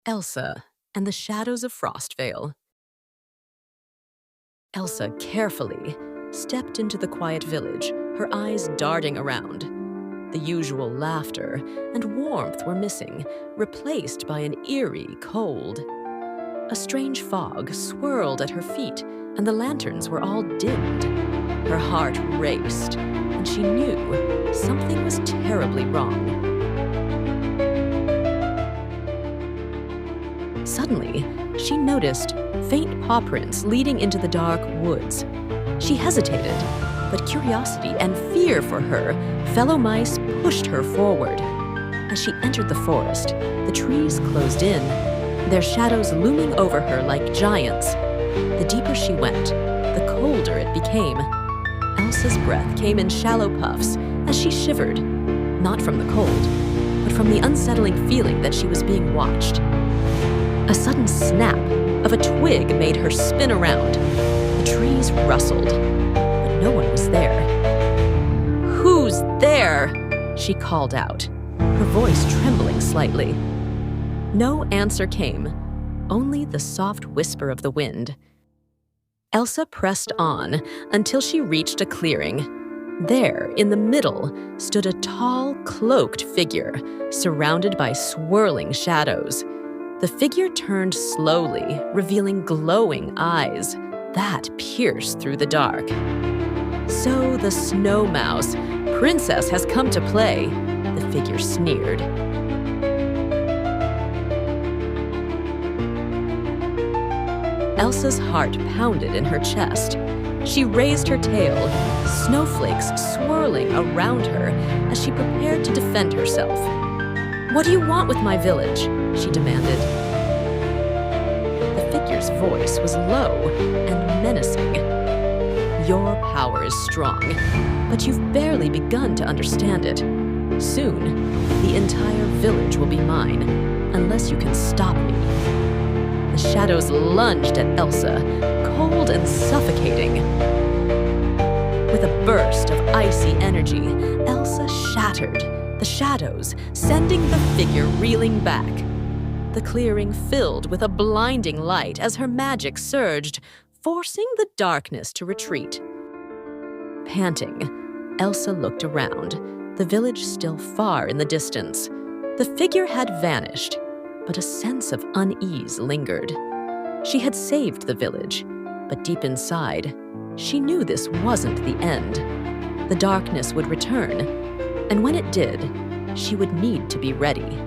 Elsa and the Shadows of Frostvale. Elsa carefully stepped into the quiet village, her eyes darting around. The usual laughter and warmth were missing, replaced by an eerie cold. A strange fog swirled at her feet, and the lanterns were all dimmed. Her heart raced, and she knew something was terribly wrong. Suddenly, she noticed faint paw prints leading into the dark woods. She hesitated, but curiosity and fear for her fellow mice pushed her forward. As she entered the forest, the trees closed in, their shadows looming over her like giants. The deeper she went, the colder it became. Elsa's breath came in shallow puffs as she shivered, not from the cold, but from the unsettling feeling that she was being watched. A sudden snap of a twig made her spin around. The trees rustled, but no one was there. "Who's there?" she called out, her voice trembling slightly. No answer came, only the soft whisper of the wind. Elsa pressed on until she reached a clearing. There, in the middle, stood a tall, cloaked figure, surrounded by swirling shadows. The figure turned slowly, revealing glowing eyes that pierced through the dark. "So the snow mouse princess has come to play," the figure sneered. Elsa's heart pounded in her chest. She raised her tail, snowflakes swirling around her as she prepared to defend herself. "What do you want with my village?" she demanded. The figure's voice was low and menacing. "Your power is strong, but you've barely begun to understand it. Soon, the entire village will be mine, unless you can stop me." The shadows lunged at Elsa, cold and suffocating. With a burst of icy energy, Elsa shattered the shadows, sending the figure reeling back. The clearing filled with a blinding light as her magic surged, forcing the darkness to retreat. Panting, Elsa looked around, the village still far in the distance. The figure had vanished, but a sense of unease lingered. She had saved the village, but deep inside, she knew this wasn't the end. The darkness would return, and when it did, she would need to be ready.